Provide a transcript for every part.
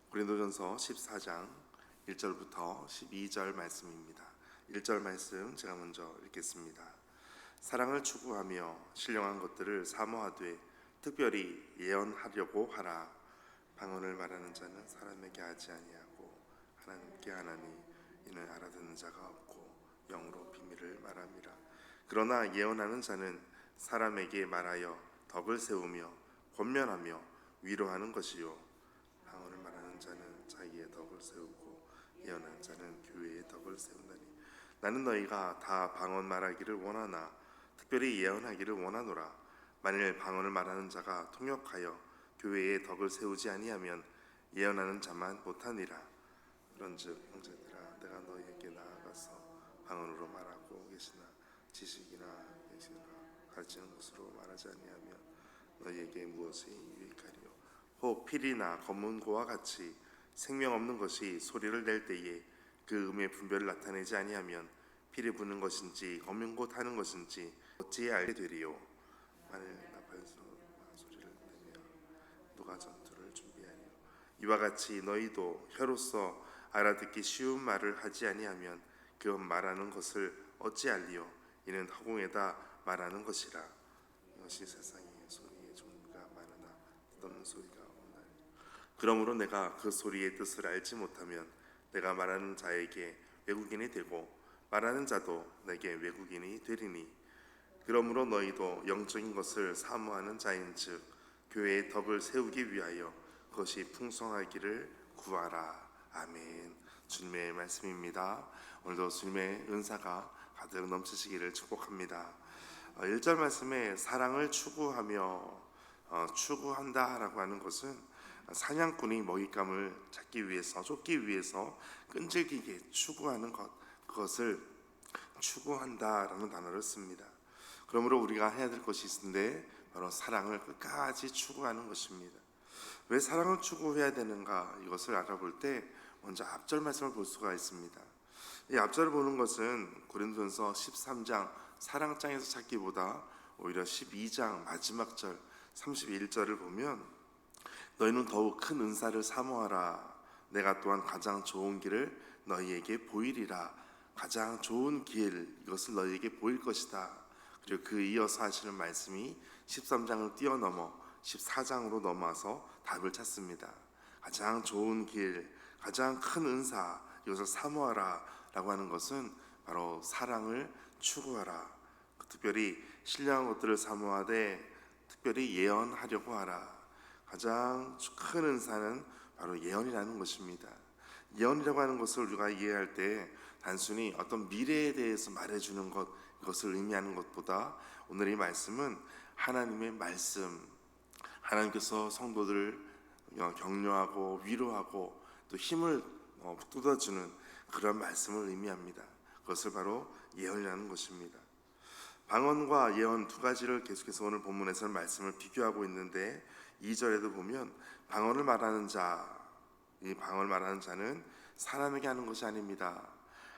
고린도전서 14장 1절부터 12절 말씀입니다. 1절 말씀 제가 먼저 읽겠습니다. 사랑을 추구하며 신령한 것들을 사모하되 특별히 예언하려고 하라. 방언을 말하는 자는 사람에게 하지 아니하고 하나님께 하나니 이는 알아듣는 자가 없고 영으로 비밀을 말함이라. 그러나 예언하는 자는 사람에게 말하여 덕을 세우며 권면하며 위로하는 것이요, 방언을 말하는 자는 자기의 덕을 세우고 예언하는 자는 교회의 덕을 세운다니. 나는 너희가 다 방언 말하기를 원하나 특별히 예언하기를 원하노라. 만일 방언을 말하는 자가 통역하여 교회의 덕을 세우지 아니하면 예언하는 자만 못하니라. 그런즉 형제들아, 내가 너희에게 나아가서 방언으로 말하고 계시나 지식이나 계시나 가르치는 것으로 말하지 아니하면 너희에게 무엇이 유익하리요. 혹 필이나 검은고와 같이 생명 없는 것이 소리를 낼 때에 그 음의 분별을 나타내지 아니하면 필이 부는 것인지 검은고 타는 것인지 어찌 알게 되리요. 만일 나팔에서 소리를 내며 누가 전투를 준비하리요. 이와 같이 너희도 혀로서 알아듣기 쉬운 말을 하지 아니하면 그 말하는 것을 어찌 알리요. 이는 허공에다 말하는 것이라. 이것이 세상에 소리의 종류가 많으나 뜻없는 소리가 없나니. 그러므로 내가 그 소리의 뜻을 알지 못하면 내가 말하는 자에게 외국인이 되고 말하는 자도 내게 외국인이 되리니. 그러므로 너희도 영적인 것을 사모하는 자인즉 교회의 덕을 세우기 위하여 그것이 풍성하기를 구하라. 아멘. 주님의 말씀입니다. 오늘도 주님의 은사가 가득 넘치시기를 축복합니다. 1절 말씀에 사랑을 추구하며 추구한다라고 하는 것은 사냥꾼이 먹잇감을 찾기 위해서, 쫓기 위해서 끈질기게 추구하는 것, 그것을 추구한다라는 단어를 씁니다. 그러므로 우리가 해야 될 것이 있는데 바로 사랑을 끝까지 추구하는 것입니다. 왜 사랑을 추구해야 되는가, 이것을 알아볼 때 먼저 앞절 말씀을 볼 수가 있습니다. 이 앞절을 보는 것은 고린도전서 13장 사랑장에서 찾기보다 오히려 12장 마지막 절 31절을 보면 너희는 더욱 큰 은사를 사모하라. 내가 또한 가장 좋은 길을 너희에게 보이리라. 가장 좋은 길, 이것을 너희에게 보일 것이다. 그리고 그 이어서 하시는 말씀이 13장을 뛰어넘어 14장으로 넘어와서 답을 찾습니다. 가장 좋은 길, 가장 큰 은사, 이것을 사모하라 라고 하는 것은 바로 사랑을 추구하라. 특별히 신령한 것들을 사모하되 특별히 예언하려고 하라. 가장 큰 은사는 바로 예언이라는 것입니다. 예언이라고 하는 것을 우리가 이해할 때 단순히 어떤 미래에 대해서 말해주는 것, 이것을 의미하는 것보다 오늘 이 말씀은 하나님의 말씀, 하나님께서 성도들을 격려하고 위로하고 또 힘을 돋아주는 그런 말씀을 의미합니다. 그것을 바로 예언이라는 것입니다. 방언과 예언 두 가지를 계속해서 오늘 본문에서는 말씀을 비교하고 있는데 2절에도 보면 방언을 말하는 자, 이 방언을 말하는 자는 사람에게 하는 것이 아닙니다.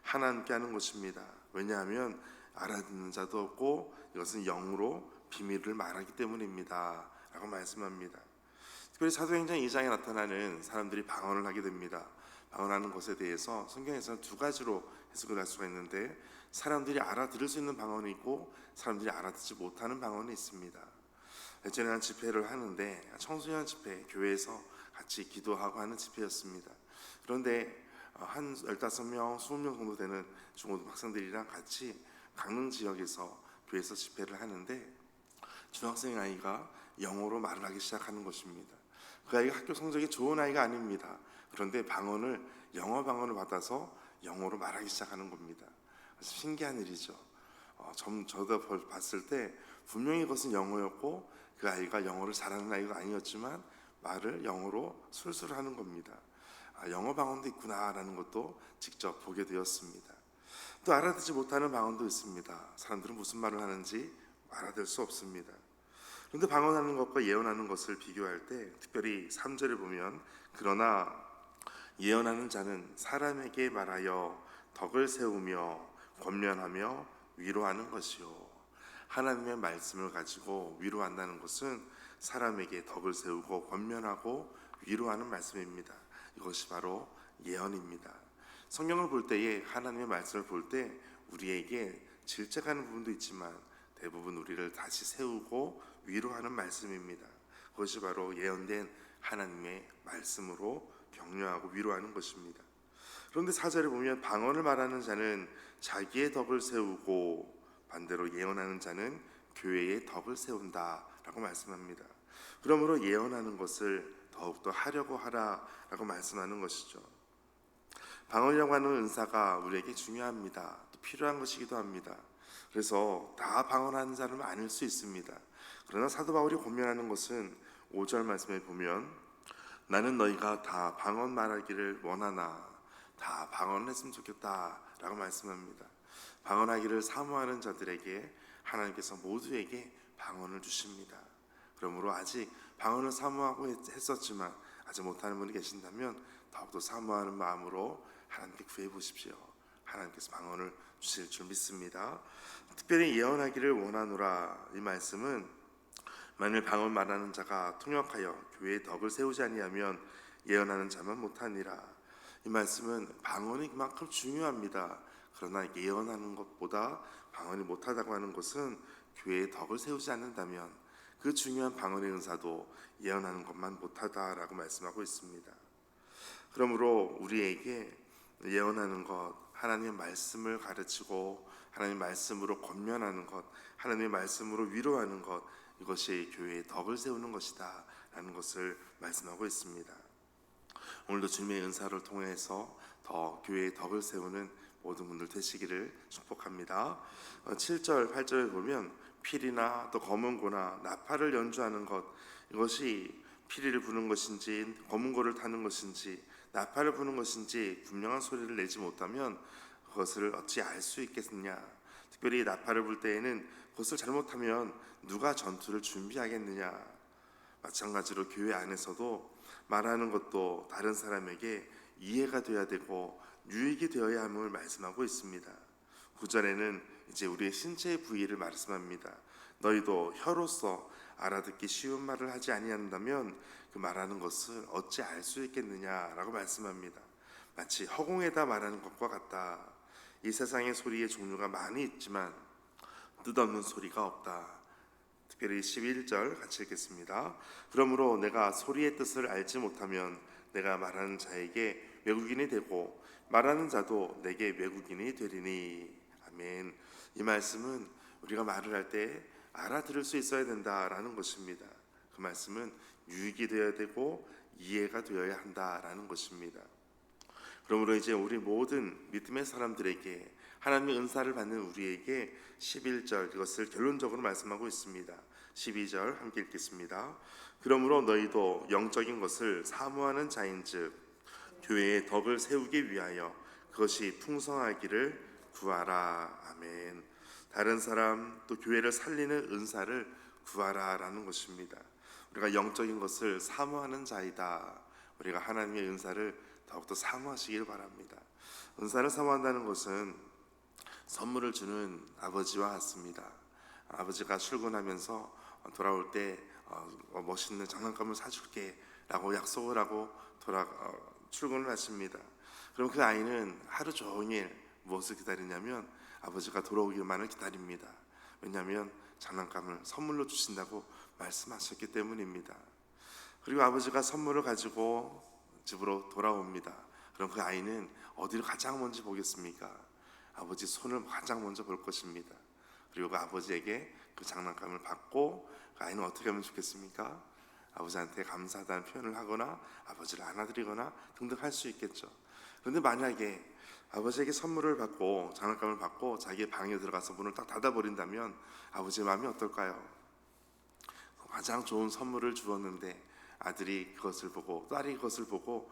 하나님께 하는 것입니다. 왜냐하면 알아듣는 자도 없고 이것은 영으로 비밀을 말하기 때문입니다 라고 말씀합니다. 특별히 사도행전 2장에 나타나는 사람들이 방언을 하게 됩니다. 방언하는 것에 대해서 성경에서는 두 가지로 해석을 할 수가 있는데 사람들이 알아들을 수 있는 방언이 있고 사람들이 알아듣지 못하는 방언이 있습니다. 예전에 한 집회를 하는데 청소년 집회, 교회에서 같이 기도하고 하는 집회였습니다. 그런데 한 15명, 20명 정도 되는 중고등 학생들이랑 같이 강릉 지역에서 교회에서 집회를 하는데 중학생 아이가 영어로 말을 하기 시작하는 것입니다. 그 아이가 학교 성적이 좋은 아이가 아닙니다. 그런데 방언을, 영어 방언을 받아서 영어로 말하기 시작하는 겁니다. 그래서 신기한 일이죠. 저도 봤을 때 분명히 그것은 영어였고 그 아이가 영어를 잘하는 아이가 아니었지만 말을 영어로 술술 하는 겁니다. 영어 방언도 있구나라는 것도 직접 보게 되었습니다. 또 알아듣지 못하는 방언도 있습니다. 사람들은 무슨 말을 하는지 알아들 수 없습니다. 그런데 방언하는 것과 예언하는 것을 비교할 때 특별히 3절을 보면 그러나 예언하는 자는 사람에게 말하여 덕을 세우며 권면하며 위로하는 것이요. 하나님의 말씀을 가지고 위로한다는 것은 사람에게 덕을 세우고 권면하고 위로하는 말씀입니다. 이것이 바로 예언입니다. 성경을 볼 때에, 하나님의 말씀을 볼 때 우리에게 질책하는 부분도 있지만 대부분 우리를 다시 세우고 위로하는 말씀입니다. 그것이 바로 예언된 하나님의 말씀으로 격려하고 위로하는 것입니다. 그런데 4절에 보면 방언을 말하는 자는 자기의 덕을 세우고 반대로 예언하는 자는 교회의 덕을 세운다 라고 말씀합니다. 그러므로 예언하는 것을 더욱더 하려고 하라라고 말씀하는 것이죠. 방언이라고 하는 은사가 우리에게 중요합니다. 또 필요한 것이기도 합니다. 그래서 다 방언하는 사람은 아닐 수 있습니다. 그러나 사도 바울이 권면하는 것은 5절 말씀에 보면 나는 너희가 다 방언 말하기를 원하나 다 방언을 했으면 좋겠다 라고 말씀합니다. 방언하기를 사모하는 자들에게 하나님께서 모두에게 방언을 주십니다. 그러므로 아직 방언을 사모하고 했었지만 아직 못하는 분이 계신다면 더욱더 사모하는 마음으로 하나님께 구해 보십시오. 하나님께서 방언을 주실 줄 믿습니다. 특별히 예언하기를 원하노라, 이 말씀은 만일 방언 말하는 자가 통역하여 교회의 덕을 세우지 아니하면 예언하는 자만 못하니라. 이 말씀은 방언이 그만큼 중요합니다. 그러나 예언하는 것보다 방언이 못하다고 하는 것은 교회의 덕을 세우지 않는다면 그 중요한 방언의 은사도 예언하는 것만 못하다라고 말씀하고 있습니다. 그러므로 우리에게 예언하는 것, 하나님의 말씀을 가르치고 하나님의 말씀으로 권면하는 것, 하나님의 말씀으로 위로하는 것, 이것이 교회의 덕을 세우는 것이다 라는 것을 말씀하고 있습니다. 오늘도 주님의 은사를 통해서 더 교회의 덕을 세우는 모든 분들 되시기를 축복합니다. 7절, 8절에 보면 피리나 또 검은고나 나팔을 연주하는 것, 이것이 피리를 부는 것인지 검은고를 타는 것인지 나팔을 부는 것인지 분명한 소리를 내지 못하면 그것을 어찌 알 수 있겠느냐. 특별히 나팔을 불 때에는 그것을 잘못하면 누가 전투를 준비하겠느냐. 마찬가지로 교회 안에서도 말하는 것도 다른 사람에게 이해가 되어야 되고 유익이 되어야 함을 말씀하고 있습니다. 9절에는 이제 우리의 신체의 부위를 말씀합니다. 너희도 혀로서 알아듣기 쉬운 말을 하지 아니한다면 그 말하는 것을 어찌 알 수 있겠느냐라고 말씀합니다. 마치 허공에다 말하는 것과 같다. 이 세상의 소리의 종류가 많이 있지만 뜻없는 소리가 없다. 특별히 11절 같이 읽겠습니다. 그러므로 내가 소리의 뜻을 알지 못하면 내가 말하는 자에게 외국인이 되고 말하는 자도 내게 외국인이 되리니. 아멘. 이 말씀은 우리가 말을 할 때 알아들을 수 있어야 된다라는 것입니다. 그 말씀은 유익이 되어야 되고 이해가 되어야 한다라는 것입니다. 그러므로 이제 우리 모든 믿음의 사람들에게 하나님의 은사를 받는 우리에게 11절 이것을 결론적으로 말씀하고 있습니다. 12절 함께 읽겠습니다. 그러므로 너희도 영적인 것을 사모하는 자인즉 교회의 덕을 세우기 위하여 그것이 풍성하기를 구하라. 아멘. 다른 사람 또 교회를 살리는 은사를 구하라라는 것입니다. 우리가 영적인 것을 사모하는 자이다. 우리가 하나님의 은사를 더욱더 사모하시길 바랍니다. 은사를 사모한다는 것은 선물을 주는 아버지와 같습니다. 아버지가 출근하면서 돌아올 때 멋있는 장난감을 사줄게 라고 약속을 하고 출근을 하십니다. 그럼 그 아이는 하루 종일 무엇을 기다리냐면 아버지가 돌아오기만을 기다립니다. 왜냐하면 장난감을 선물로 주신다고 말씀하셨기 때문입니다. 그리고 아버지가 선물을 가지고 집으로 돌아옵니다. 그럼 그 아이는 어디를 가장 먼저 보겠습니까? 아버지 손을 가장 먼저 볼 것입니다. 그리고 그 아버지에게 그 장난감을 받고 그 아이는 어떻게 하면 좋겠습니까? 아버지한테 감사하다는 표현을 하거나 아버지를 안아드리거나 등등 할 수 있겠죠. 그런데 만약에 아버지에게 선물을 받고 장난감을 받고 자기의 방에 들어가서 문을 딱 닫아버린다면 아버지의 마음이 어떨까요? 가장 좋은 선물을 주었는데 아들이 그것을 보고 딸이 그것을 보고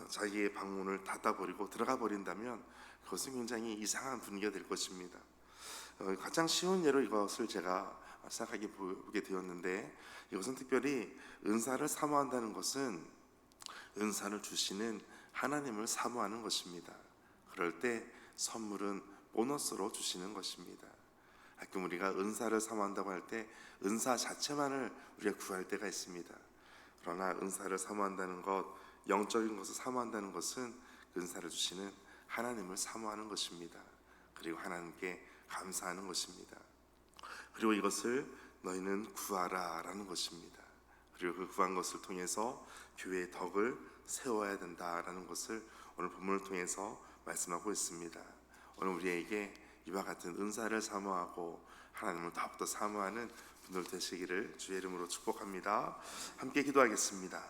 자기의 방문을 닫아버리고 들어가 버린다면 그것은 굉장히 이상한 분위기가 될 것입니다. 가장 쉬운 예로 이것을 제가 생각하게 보게 되었는데, 이것은 특별히 은사를 사모한다는 것은 은사를 주시는 하나님을 사모하는 것입니다. 그럴 때 선물은 보너스로 주시는 것입니다. 가끔 우리가 은사를 사모한다고 할 때 은사 자체만을 우리가 구할 때가 있습니다. 그러나 은사를 사모한다는 것, 영적인 것을 사모한다는 것은 은사를 주시는 하나님을 사모하는 것입니다. 그리고 하나님께 감사하는 것입니다. 그리고 이것을 너희는 구하라 라는 것입니다. 그리고 그 구한 것을 통해서 교회의 덕을 세워야 된다라는 것을 오늘 본문을 통해서 말씀하고 있습니다. 오늘 우리에게 이와 같은 은사를 사모하고 하나님을 더욱더 사모하는 분들 되시기를 주의 이름으로 축복합니다. 함께 기도하겠습니다.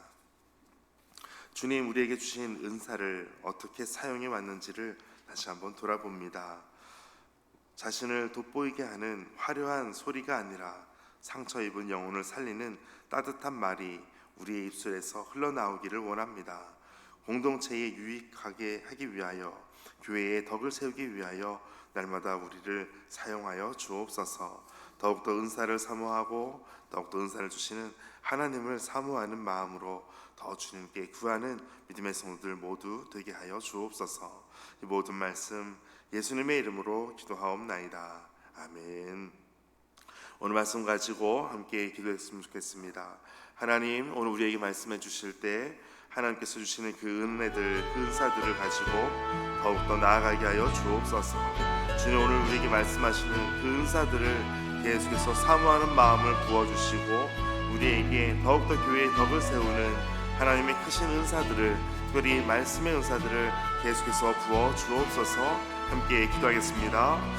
주님, 우리에게 주신 은사를 어떻게 사용해 왔는지를 다시 한번 돌아봅니다. 자신을 돋보이게 하는 화려한 소리가 아니라 상처 입은 영혼을 살리는 따뜻한 말이 우리의 입술에서 흘러나오기를 원합니다. 공동체에 유익하게 하기 위하여, 교회의 덕을 세우기 위하여 날마다 우리를 사용하여 주옵소서. 더욱더 은사를 사모하고 더욱더 은사를 주시는 하나님을 사모하는 마음으로 더 주님께 구하는 믿음의 성도들 모두 되게 하여 주옵소서. 이 모든 말씀 예수님의 이름으로 기도하옵나이다. 아멘. 오늘 말씀 가지고 함께 기도했으면 좋겠습니다. 하나님, 오늘 우리에게 말씀해 주실 때 하나님께서 주시는 그 은혜들, 그 은사들을 가지고 더욱더 나아가게 하여 주옵소서. 주님, 오늘 우리에게 말씀하시는 그 은사들을 계속해서 사모하는 마음을 부어주시고 우리에게 더욱더 교회의 덕을 세우는 하나님의 크신 은사들을, 특별히 말씀의 은사들을 계속해서 부어 주옵소서. 함께 기도하겠습니다.